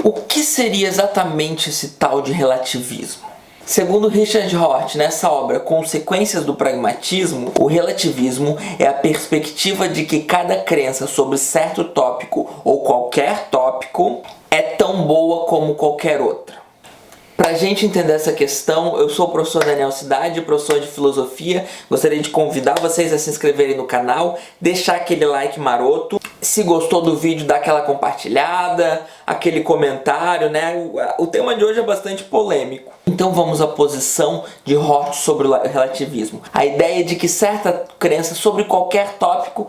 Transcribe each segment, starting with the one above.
O que seria exatamente esse tal de relativismo? Segundo Richard Rorty, nessa obra Consequências do Pragmatismo, o relativismo é a perspectiva de que cada crença sobre certo tópico ou qualquer tópico é tão boa como qualquer outra. Para a gente entender essa questão, eu sou o professor Daniel Cidade, professor de filosofia. Gostaria de convidar vocês a se inscreverem no canal, deixar aquele like maroto. Se gostou do vídeo, dá aquela compartilhada, aquele comentário, né? O tema de hoje é bastante polêmico. Então vamos à posição de Rorty sobre o relativismo. A ideia de que certa crença sobre qualquer tópico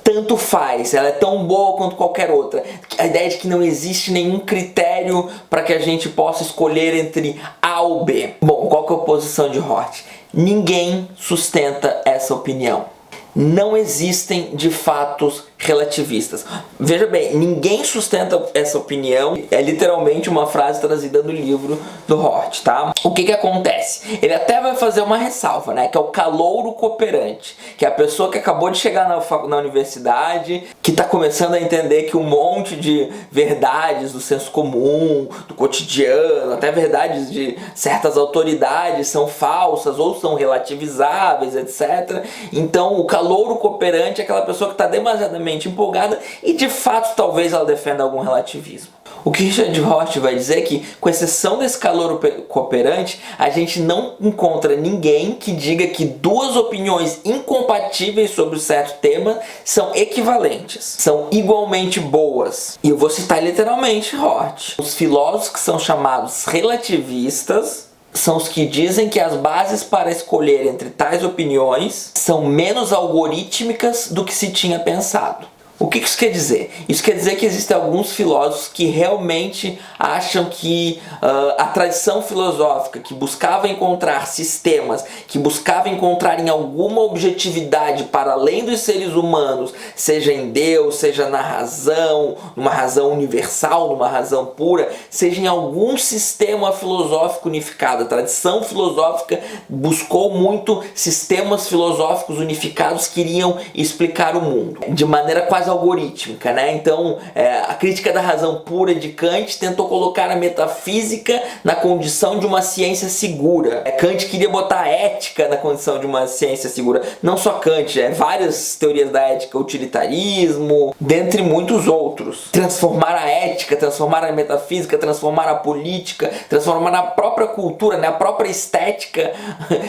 tanto faz, ela é tão boa quanto qualquer outra. A ideia de que não existe nenhum critério para que a gente possa escolher entre A ou B. Bom, qual que é a posição de Rorty? Ninguém sustenta essa opinião. Não existem de fatos relativistas. Veja bem, ninguém sustenta essa opinião. É literalmente uma frase trazida do livro do Rorty, tá? O que acontece? Ele até vai fazer uma ressalva, né? Que é o calouro cooperante, que é a pessoa que acabou de chegar na universidade, que está começando a entender que um monte de verdades do senso comum, do cotidiano, até verdades de certas autoridades são falsas ou são relativizáveis, etc. Então, o calouro cooperante é aquela pessoa que está demasiadamente empolgada e de fato talvez ela defenda algum relativismo. O que Richard Rorty vai dizer é que, com exceção desse calouro cooperante, a gente não encontra ninguém que diga que duas opiniões incompatíveis sobre um certo tema são equivalentes, são igualmente boas. E eu vou citar literalmente Rorty. Os filósofos que são chamados relativistas são os que dizem que as bases para escolher entre tais opiniões são menos algorítmicas do que se tinha pensado. O que isso quer dizer? Isso quer dizer que existem alguns filósofos que realmente acham que a tradição filosófica que buscava encontrar sistemas, que buscava encontrar em alguma objetividade para além dos seres humanos, seja em Deus, seja na razão, numa razão universal, numa razão pura, seja em algum sistema filosófico unificado. A tradição filosófica buscou muito sistemas filosóficos unificados que iriam explicar o mundo de maneira quase algorítmica, né? Então, a crítica da razão pura de Kant tentou colocar a metafísica na condição de uma ciência segura. Kant queria botar a ética na condição de uma ciência segura. Não só Kant, várias teorias da ética, utilitarismo, dentre muitos outros. Transformar a ética, transformar a metafísica, transformar a política, transformar a própria cultura, né? A própria estética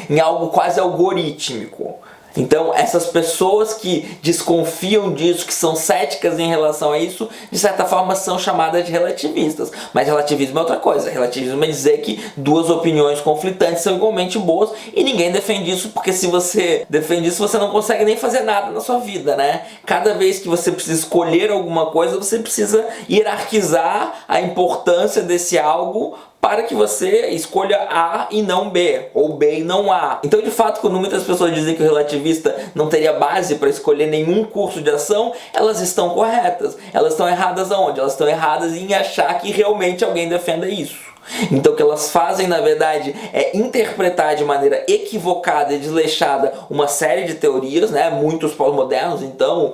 em algo quase algorítmico. Então, essas pessoas que desconfiam disso, que são céticas em relação a isso, de certa forma são chamadas de relativistas. Mas relativismo é outra coisa. Relativismo é dizer que duas opiniões conflitantes são igualmente boas e ninguém defende isso, porque se você defende isso, você não consegue nem fazer nada na sua vida, né? Cada vez que você precisa escolher alguma coisa, você precisa hierarquizar a importância desse algo para que você escolha A e não B, ou B e não A. Então, de fato, quando muitas pessoas dizem que o relativista não teria base para escolher nenhum curso de ação, elas estão corretas. Elas estão erradas aonde? Elas estão erradas em achar que realmente alguém defenda isso. Então o que elas fazem, na verdade, é interpretar de maneira equivocada e desleixada uma série de teorias, né? Muitos pós-modernos, então,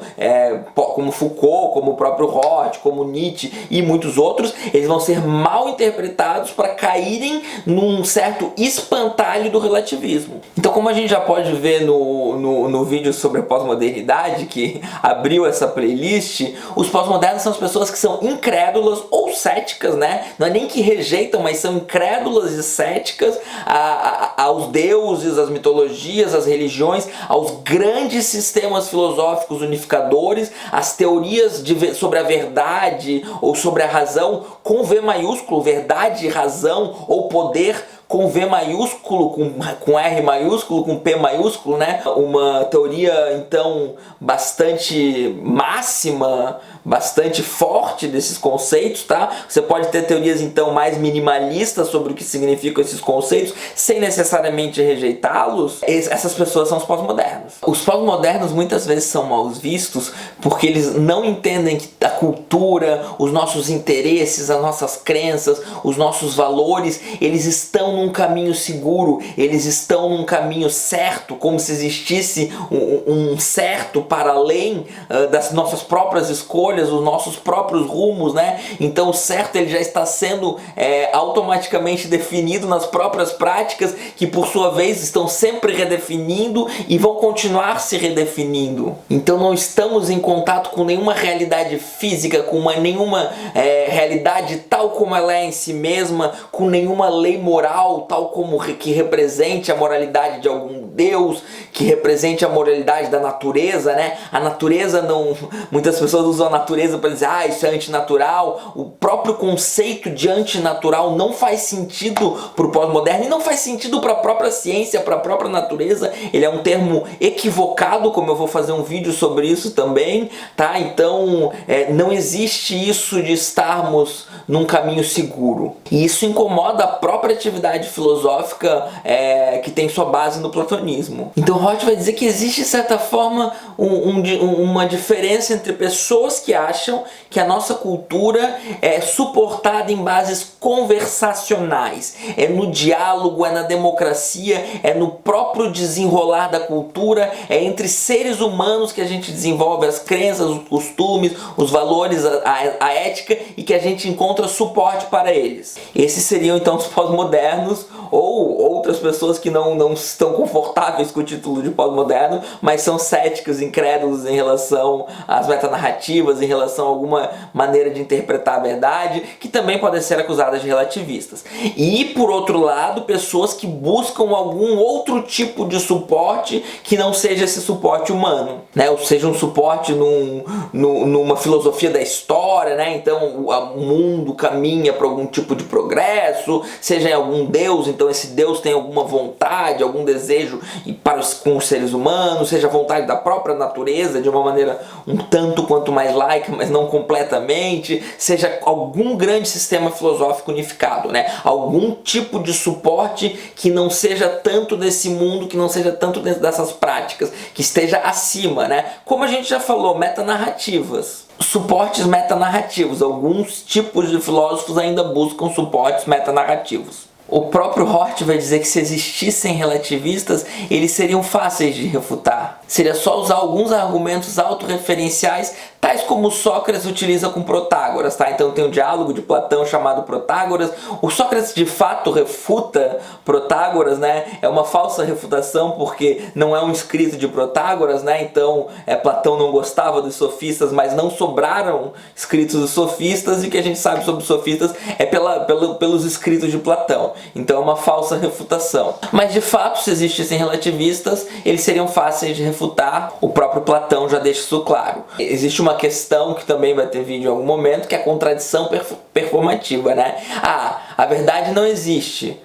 como Foucault, como o próprio Rorty, como Nietzsche e muitos outros, eles vão ser mal interpretados para caírem num certo espantalho do relativismo. Então, como a gente já pode ver no vídeo sobre a pós-modernidade, que abriu essa playlist, os pós-modernos são as pessoas que são incrédulas ou céticas, né? Não é nem que rejeitam, mas são incrédulas e céticas aos deuses, às mitologias, às religiões, aos grandes sistemas filosóficos unificadores, às teorias sobre a verdade ou sobre a razão com V maiúsculo, verdade, razão ou poder, com V maiúsculo, com R maiúsculo, com P maiúsculo, né? Uma teoria, então, bastante máxima, bastante forte desses conceitos, tá? Você pode ter teorias, então, mais minimalistas sobre o que significam esses conceitos, sem necessariamente rejeitá-los. Essas pessoas são os pós-modernos. Os pós-modernos, muitas vezes, são mal vistos porque eles não entendem que a cultura, os nossos interesses, as nossas crenças, os nossos valores, eles estão num caminho seguro, eles estão num caminho certo, como se existisse um certo para além das nossas próprias escolhas, os nossos próprios rumos, né? Então o certo ele já está sendo automaticamente definido nas próprias práticas, que por sua vez estão sempre redefinindo e vão continuar se redefinindo. Então não estamos em contato com nenhuma realidade física, com nenhuma realidade tal como ela é em si mesma, com nenhuma lei moral tal como que represente a moralidade de algum Deus, que represente a moralidade da natureza, né? A natureza não... Muitas pessoas usam a natureza para dizer, isso é antinatural. O próprio conceito de antinatural não faz sentido para o pós-moderno e não faz sentido para a própria ciência, para a própria natureza. Ele é um termo equivocado, como eu vou fazer um vídeo sobre isso também, tá? Então não existe isso de estarmos num caminho seguro. E isso incomoda a própria atividade filosófica que tem sua base no platonismo. Então Roth vai dizer que existe, de certa forma, uma diferença entre pessoas que acham que a nossa cultura é suportada em bases conversacionais, é no diálogo, é na democracia, é no próprio desenrolar da cultura, é entre seres humanos que a gente desenvolve as crenças, os costumes, os valores, a ética, e que a gente encontra suporte para eles. Esses seriam então os pós-modernos, ou outras pessoas que não estão confortáveis com o título de pós-moderno, mas são céticos, incrédulos em relação às metanarrativas, em relação a alguma maneira de interpretar a verdade, que também podem ser acusadas de relativistas. E, por outro lado, pessoas que buscam algum outro tipo de suporte que não seja esse suporte humano, né? Ou seja, um suporte numa filosofia da história, né? Então o mundo caminha para algum tipo de progresso, seja em algum Deus, então esse Deus tem alguma vontade, algum desejo com os seres humanos, seja a vontade da própria natureza, de uma maneira um tanto quanto mais laica, mas não completamente, seja algum grande sistema filosófico unificado, né? Algum tipo de suporte que não seja tanto desse mundo, que não seja tanto dentro dessas práticas, que esteja acima, né? Como a gente já falou, metanarrativas. Suportes metanarrativos. Alguns tipos de filósofos ainda buscam suportes metanarrativos. O próprio Roth vai dizer que se existissem relativistas, eles seriam fáceis de refutar. Seria só usar alguns argumentos autorreferenciais, tais como Sócrates utiliza com Protágoras, tá? Então tem um diálogo de Platão chamado Protágoras. O Sócrates de fato refuta Protágoras, né? É uma falsa refutação porque não é um escrito de Protágoras, né? Então Platão não gostava dos sofistas, mas não sobraram escritos dos sofistas, e o que a gente sabe sobre os sofistas é pelos escritos de Platão. Então é uma falsa refutação. Mas de fato, se existissem relativistas, eles seriam fáceis de refutar. O próprio Platão já deixa isso claro. Existe uma questão que também vai ter vídeo em algum momento, que é a contradição performativa, né? A verdade não existe,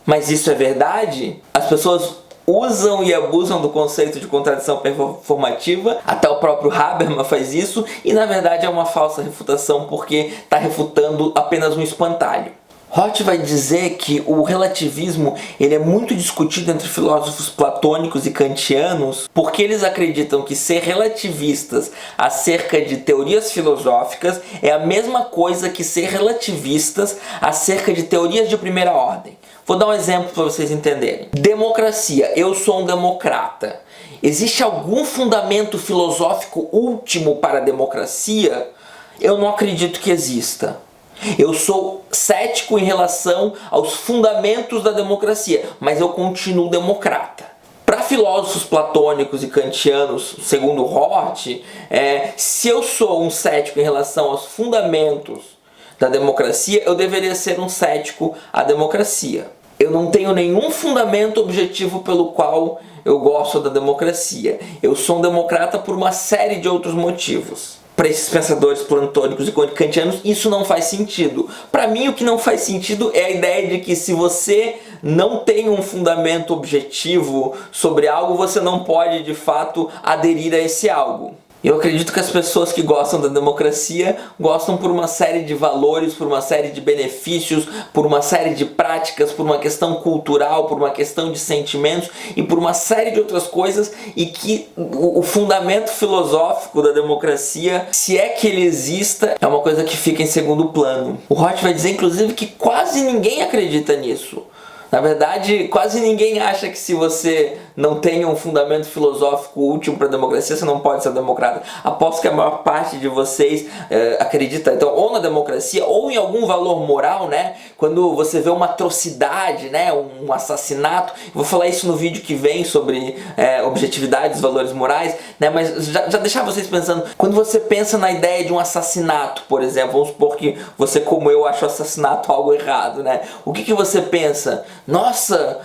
mas isso é verdade? As pessoas usam e abusam do conceito de contradição performativa, até o próprio Habermas faz isso, e na verdade é uma falsa refutação porque está refutando apenas um espantalho. Roth vai dizer que o relativismo ele é muito discutido entre filósofos platônicos e kantianos porque eles acreditam que ser relativistas acerca de teorias filosóficas é a mesma coisa que ser relativistas acerca de teorias de primeira ordem. Vou dar um exemplo para vocês entenderem. Democracia. Eu sou um democrata. Existe algum fundamento filosófico último para a democracia? Eu não acredito que exista. Eu sou cético em relação aos fundamentos da democracia, mas eu continuo democrata. Para filósofos platônicos e kantianos, segundo Roth, se eu sou um cético em relação aos fundamentos da democracia, eu deveria ser um cético à democracia. Eu não tenho nenhum fundamento objetivo pelo qual eu gosto da democracia. Eu sou um democrata por uma série de outros motivos. Para esses pensadores platônicos e kantianos, isso não faz sentido. Para mim, o que não faz sentido é a ideia de que se você não tem um fundamento objetivo sobre algo, você não pode, de fato, aderir a esse algo. Eu acredito que as pessoas que gostam da democracia gostam por uma série de valores, por uma série de benefícios, por uma série de práticas, por uma questão cultural, por uma questão de sentimentos e por uma série de outras coisas, e que o fundamento filosófico da democracia, se é que ele exista, é uma coisa que fica em segundo plano. O Roth vai dizer, inclusive, que quase ninguém acredita nisso. Na verdade, quase ninguém acha que se você não tem um fundamento filosófico útil para a democracia, você não pode ser democrata. Aposto que a maior parte de vocês acredita, então, ou na democracia ou em algum valor moral, né? Quando você vê uma atrocidade, né? Um assassinato. Eu vou falar isso no vídeo que vem sobre objetividade dos valores morais, né? Mas já deixar vocês pensando, quando você pensa na ideia de um assassinato, por exemplo, vamos supor que você, como eu, acha o assassinato algo errado, né? O que você pensa? Nossa,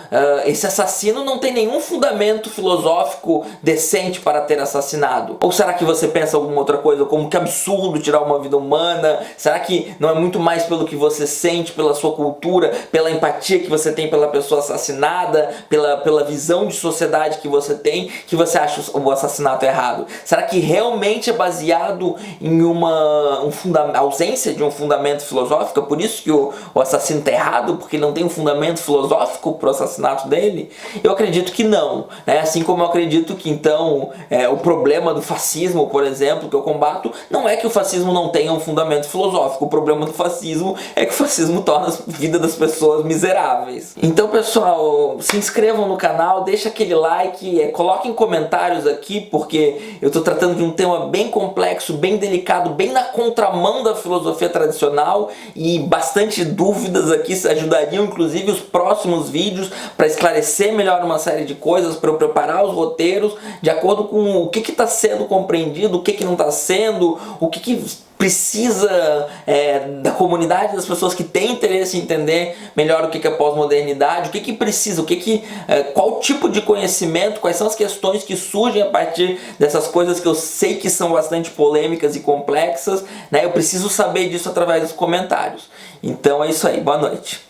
esse assassino não tem nenhum fundamento filosófico decente para ter assassinado. Ou será que você pensa alguma outra coisa, como que absurdo tirar uma vida humana? Será que não é muito mais pelo que você sente, pela sua cultura, pela empatia que você tem pela pessoa assassinada, pela visão de sociedade que você acha o assassinato errado? Será que realmente é baseado em ausência de um fundamento filosófico? É por isso que o assassino está errado, porque ele não tem um fundamento filosófico para o assassinato dele? Eu acredito que não, né? Assim como eu acredito que então o problema do fascismo, por exemplo, que eu combato, não é que o fascismo não tenha um fundamento filosófico. O problema do fascismo é que o fascismo torna a vida das pessoas miseráveis. Então, pessoal, se inscrevam no canal, deixa aquele like, coloquem comentários aqui, porque eu estou tratando de um tema bem complexo, bem delicado, bem na contramão da filosofia tradicional, e bastante dúvidas aqui ajudariam, inclusive, os próximos vídeos para esclarecer melhor uma série de coisas, para eu preparar os roteiros de acordo com o que está sendo compreendido, o que não está sendo, o que precisa da comunidade, das pessoas que têm interesse em entender melhor o que é pós-modernidade, o que precisa, qual tipo de conhecimento, quais são as questões que surgem a partir dessas coisas que eu sei que são bastante polêmicas e complexas, né? Eu preciso saber disso através dos comentários. Então é isso aí, boa noite.